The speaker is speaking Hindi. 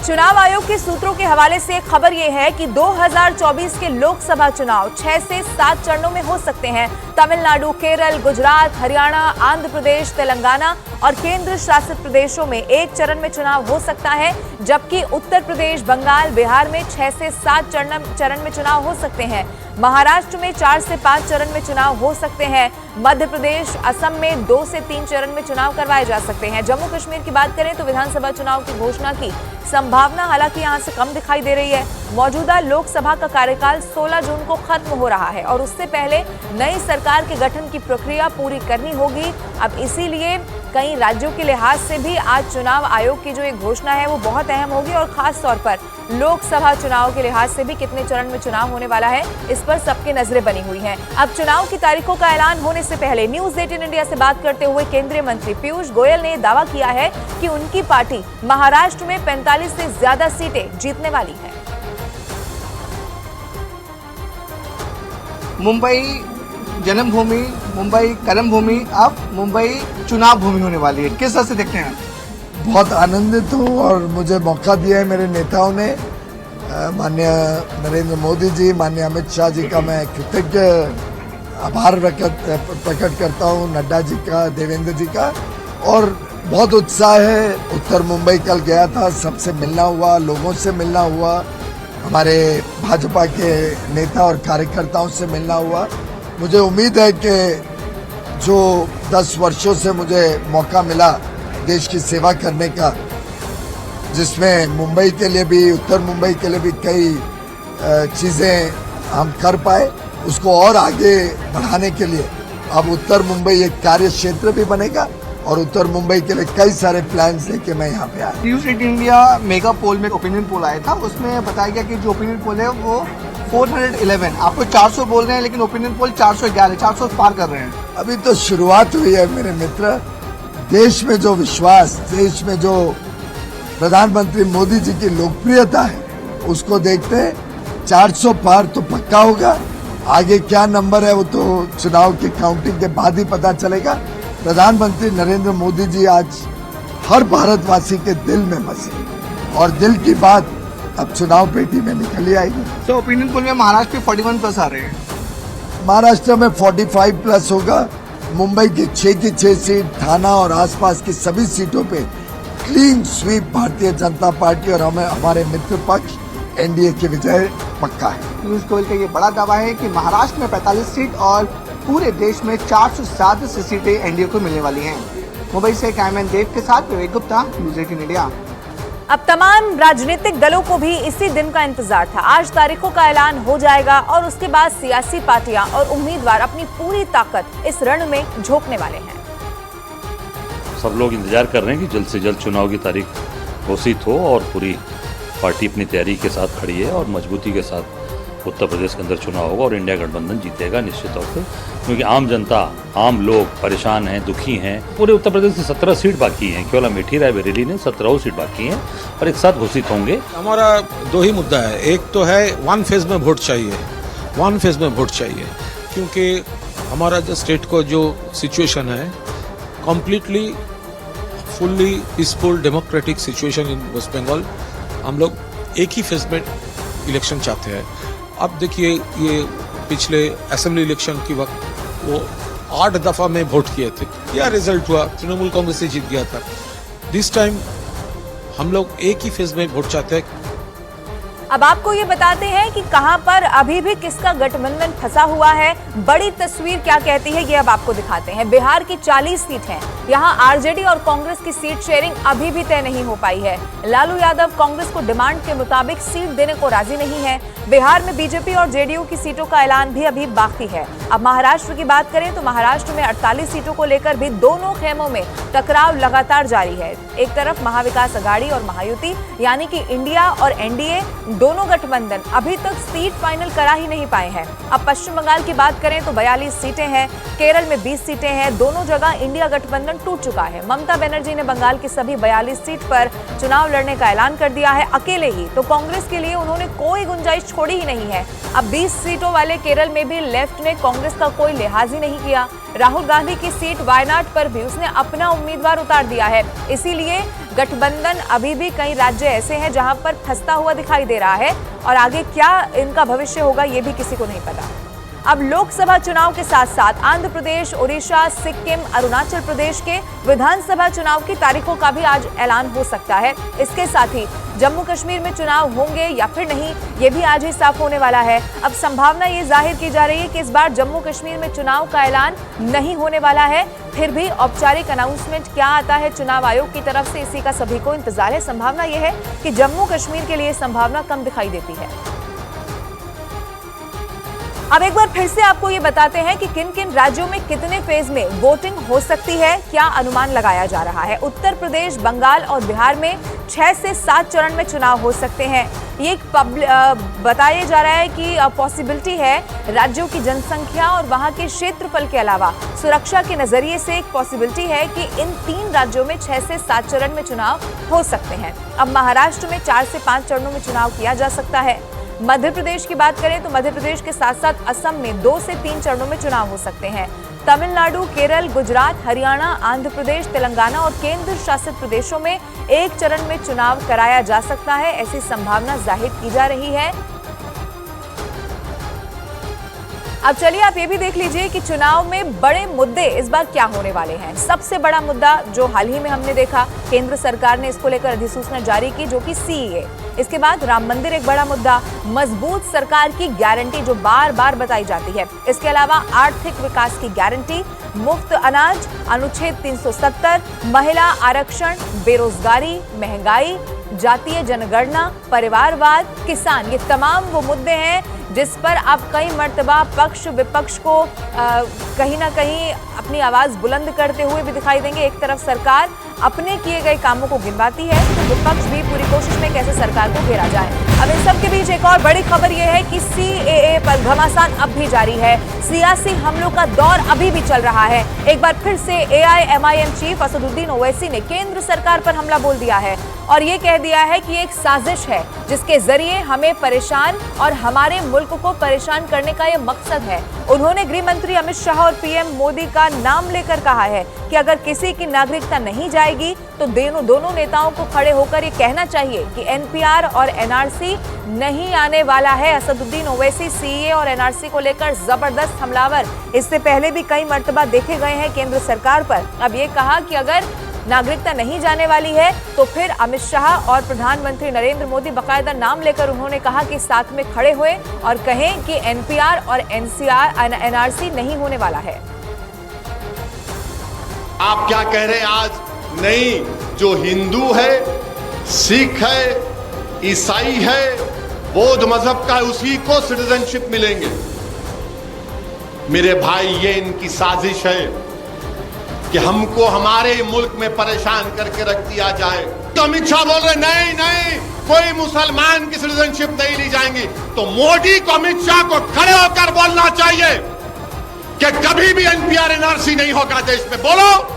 चुनाव आयोग के सूत्रों के हवाले से खबर यह है कि 2024 के लोकसभा चुनाव 6 से 7 चरणों में हो सकते हैं। तमिलनाडु, केरल, गुजरात, हरियाणा, आंध्र प्रदेश, तेलंगाना और केंद्र शासित प्रदेशों में एक चरण में चुनाव हो सकता है, जबकि उत्तर प्रदेश, बंगाल, बिहार में 6 से 7 चरण में चुनाव हो सकते हैं। महाराष्ट्र में 4 से 5 चरण में चुनाव हो सकते हैं। मध्य प्रदेश, असम में 2 से 3 चरण में चुनाव करवाए जा सकते हैं। जम्मू कश्मीर की बात करें तो विधानसभा चुनाव की घोषणा की संभावना हालांकि यहां से कम दिखाई दे रही है। मौजूदा लोकसभा का कार्यकाल 16 जून को खत्म हो रहा है और उससे पहले नई सरकार के गठन की प्रक्रिया पूरी करनी होगी। अब इसीलिए कई राज्यों के लिहाज से भी आज चुनाव आयोग की जो एक घोषणा है वो बहुत अहम होगी और खास तौर पर लोकसभा चुनाव के लिहाज से भी कितने चरण में चुनाव होने वाला है, इस पर सबकी नजरें बनी हुई हैं। अब चुनाव की तारीखों का ऐलान होने से पहले न्यूज 18 इंडिया से बात करते हुए केंद्रीय मंत्री पीयूष गोयल ने दावा किया है कि उनकी पार्टी महाराष्ट्र में 45 से ज्यादा सीटें जीतने वाली है। मुंबई जन्मभूमि, मुंबई कर्मभूमि, अब मुंबई चुनाव भूमि होने वाली है। किस तरह से देखते हैं? बहुत आनंदित हूँ और मुझे मौका दिया है मेरे नेताओं ने। माननीय नरेंद्र मोदी जी, माननीय अमित शाह जी का मैं कृतज्ञ आभार प्रकट करता हूँ, नड्डा जी का, देवेंद्र जी का। और बहुत उत्साह है। उत्तर मुंबई कल गया था, सबसे मिलना हुआ, लोगों से मिलना हुआ, हमारे भाजपा के नेता और कार्यकर्ताओं से मिलना हुआ। मुझे उम्मीद है कि जो 10 वर्षों से मुझे मौका मिला देश की सेवा करने का, जिसमें मुंबई के लिए भी, उत्तर मुंबई के लिए भी कई चीज़ें हम कर पाए, उसको और आगे बढ़ाने के लिए अब उत्तर मुंबई एक कार्य क्षेत्र भी बनेगा और उत्तर मुंबई के लिए कई सारे प्लान्स लेके मैं यहाँ पे आया। न्यूज 18 इंडिया मेगा पोल में ओपिनियन पोल आया था, उसमें बताया गया कि जो ओपिनियन पोल है वो 411, आपको 400 बोल रहे हैं लेकिन ओपिनियन पोल 411, 400 पार कर रहे हैं। अभी तो शुरुआत हुई है मेरे मित्र। देश में जो विश्वास, देश में जो प्रधानमंत्री मोदी जी की लोकप्रियता है, उसको देखते 400 पार तो पक्का होगा। आगे क्या नंबर है वो तो चुनाव की काउंटिंग के बाद ही पता चलेगा। प्रधानमंत्री नरेंद्र मोदी जी आज हर भारतवासी के दिल में बसे और दिल की बात अब चुनाव पेटी में निकल ही आएगी। तो ओपिनियन पोल में महाराष्ट्र में 41+ आ रहे हैं, महाराष्ट्र में 45+ होगा। मुंबई की 6 सीट, थाना और आसपास की सभी सीटों पे clean sweep Bharatiya Janata party और हमारे मित्र पक्ष एनडीए की विजय पक्का है। पीयूष गोयल का ये बड़ा दावा है कि महाराष्ट्र में 45 सीट और पूरे देश में 407 सीटें एनडीए को मिलने वाली हैं। मुंबई से कैमरामैन देव के साथ विवेक गुप्ता, न्यूज 18 इंडिया। अब तमाम राजनीतिक दलों को भी इसी दिन का इंतजार था। आज तारीखों का ऐलान हो जाएगा और उसके बाद सियासी पार्टियां और उम्मीदवार अपनी पूरी ताकत इस रण में झोंकने वाले हैं। सब लोग इंतजार कर रहे हैं कि जल्द से जल्द चुनाव की तारीख घोषित हो और पूरी पार्टी अपनी तैयारी के साथ खड़ी है और मजबूती के साथ उत्तर प्रदेश के अंदर चुनाव होगा और इंडिया गठबंधन जीतेगा निश्चित तौर से, क्योंकि आम जनता, आम लोग परेशान हैं, दुखी हैं। पूरे उत्तर प्रदेश की 17 सीट बाकी हैं, केवल अमेठी रायबरेली ने 17 सीट बाकी हैं और एक साथ घोषित होंगे। हमारा 2 ही मुद्दा है। एक तो है 1 फेज में वोट चाहिए, 1 फेज में वोट चाहिए, क्योंकि हमारा जो स्टेट को जो सिचुएशन है, completely fully peaceful democratic situation in West Bengal, हम लोग एक ही फेज में इलेक्शन चाहते हैं। अब देखिए, ये पिछले असेंबली इलेक्शन के वक्त वो 8 दफा में वोट किए थे, क्या रिजल्ट हुआ? तृणमूल कांग्रेस से जीत गया था। दिस टाइम हम लोग एक ही फेज में वोट चाहते हैं। अब आपको ये बताते हैं कि कहां पर अभी भी किसका गठबंधन फंसा हुआ है। बड़ी तस्वीर क्या कहती है ये अब आपको दिखाते हैं। बिहार की 40 सीट हैं, यहां आरजेडी और कांग्रेस की सीट शेयरिंग अभी भी तय नहीं हो पाई है। लालू यादव कांग्रेस को डिमांड के मुताबिक सीट देने को राजी नहीं है। बिहार में बीजेपी और जेडीयू की सीटों का ऐलान भी अभी बाकी है। अब महाराष्ट्र की बात करें तो महाराष्ट्र में 48 सीटों को लेकर भी दोनों खेमों में टकराव लगातार जारी है। एक तरफ महाविकास अघाड़ी और महायुति यानी कि इंडिया और एनडीए दोनों गठबंधन अभी तक सीट फाइनल करा ही नहीं पाए हैं। अब पश्चिम बंगाल की बात करें तो 42 सीटें हैं, केरल में 20 सीटें हैं। दोनों जगह इंडिया गठबंधन टूट चुका है। ममता बनर्जी ने बंगाल की सभी 42 सीट पर चुनाव लड़ने का ऐलान कर दिया है अकेले ही, तो कांग्रेस के लिए उन्होंने कोई गुंजाइश छोड़ी ही नहीं है। अब 20 सीटों वाले केरल में भी लेफ्ट ने कांग्रेस का कोई लिहाज ही नहीं किया। राहुल गांधी की सीट वायनाड पर भी उसने अपना उम्मीदवार उतार दिया है। इसीलिए गठबंधन अभी भी कई राज्य ऐसे हैं जहां पर फंसता हुआ दिखाई दे रहा है और आगे क्या इनका भविष्य होगा ये भी किसी को नहीं पता। अब लोकसभा चुनाव के साथ साथ आंध्र प्रदेश, उड़ीसा, सिक्किम, अरुणाचल प्रदेश के विधानसभा चुनाव की तारीखों का भी आज ऐलान हो सकता है। इसके साथ ही जम्मू कश्मीर में चुनाव होंगे या फिर नहीं, ये भी आज ही साफ होने वाला है। अब संभावना ये जाहिर की जा रही है कि इस बार जम्मू कश्मीर में चुनाव का ऐलान नहीं होने वाला है। फिर भी औपचारिक अनाउंसमेंट क्या आता है चुनाव आयोग की तरफ से, इसी का सभी को इंतजार है। संभावना यह है कि जम्मू कश्मीर के लिए संभावना कम दिखाई देती है। अब एक बार फिर से आपको ये बताते हैं कि किन किन राज्यों में कितने फेज में वोटिंग हो सकती है, क्या अनुमान लगाया जा रहा है। उत्तर प्रदेश, बंगाल और बिहार में 6 से 7 चरण में चुनाव हो सकते हैं। ये बताया जा रहा है कि पॉसिबिलिटी है राज्यों की जनसंख्या और वहां के क्षेत्रफल के अलावा सुरक्षा के नजरिए से एक पॉसिबिलिटी है कि इन 3 राज्यों में 6 से 7 चरण में चुनाव हो सकते हैं। अब महाराष्ट्र में 4 से 5 चरणों में चुनाव किया जा सकता है। मध्य प्रदेश की बात करें तो मध्य प्रदेश के साथ साथ असम में 2 से 3 चरणों में चुनाव हो सकते हैं। तमिलनाडु, केरल, गुजरात, हरियाणा, आंध्र प्रदेश, तेलंगाना और केंद्र शासित प्रदेशों में 1 चरण में चुनाव कराया जा सकता है, ऐसी संभावना जाहिर की जा रही है। अब चलिए आप ये भी देख लीजिए कि चुनाव में बड़े मुद्दे इस बार क्या होने वाले हैं। सबसे बड़ा मुद्दा जो हाल ही में हमने देखा, केंद्र सरकार ने इसको लेकर अधिसूचना जारी की जो कि सीएए। इसके बाद राम मंदिर एक बड़ा मुद्दा, मजबूत सरकार की गारंटी जो बार बार बताई जाती है। इसके अलावा आर्थिक विकास की गारंटी, मुफ्त अनाज, अनुच्छेद 370, महिला आरक्षण, बेरोजगारी, महंगाई, जातीय जनगणना, परिवारवाद, किसान, ये तमाम वो मुद्दे हैं जिस पर आप कई मर्तबा पक्ष विपक्ष को कहीं ना कहीं अपनी आवाज बुलंद करते हुए भी दिखाई देंगे। एक तरफ सरकार अपने किए गए कामों को गिनवाती है तो विपक्ष भी पूरी कोशिश में कैसे सरकार को घेरा जाए। अब इन सब के बीच एक और बड़ी खबर यह है कि सीएए पर घमासान अब भी जारी है। सियासी हमलों का दौर अभी भी चल रहा है। एक बार फिर से एआईएमआईएम चीफ असदुद्दीन ओवैसी ने केंद्र सरकार पर हमला बोल दिया है और ये कह दिया है कि एक साजिश है जिसके जरिए हमें परेशान और हमारे मुल्क को परेशान करने का यह मकसद है। उन्होंने गृह मंत्री अमित शाह और पीएम मोदी का नाम लेकर कहा है कि अगर किसी की नागरिकता नहीं जाएगी तो दोनों नेताओं को खड़े होकर ये कहना चाहिए कि एनपीआर और एनआरसी नहीं आने वाला है। असदुद्दीन ओवैसी सीएए और एनआरसी को लेकर जबरदस्त हमलावर इससे पहले भी कई मर्तबा देखे गए हैं केंद्र सरकार पर। अब ये कहा कि अगर नागरिकता नहीं जाने वाली है तो फिर अमित शाह और प्रधानमंत्री नरेंद्र मोदी बकायदा नाम लेकर उन्होंने कहा कि साथ में खड़े हुए और कहें कि एनपीआर और एनआरसी नहीं होने वाला है। आप क्या कह रहे हैं आज? नहीं, जो हिंदू है, सिख है, ईसाई है, बौद्ध मजहब का है, उसी को सिटीजनशिप मिलेंगे। मेरे भाई, ये इनकी साजिश है कि हमको हमारे मुल्क में परेशान करके रख दिया जाए। तो अमित शाह बोल रहे नहीं नहीं, कोई मुसलमान की सिटीजनशिप नहीं ली जाएंगी। तो मोदी को, अमित शाह को खड़े होकर बोलना चाहिए कि कभी भी एनपीआर एनआरसी नहीं होगा देश में। बोलो।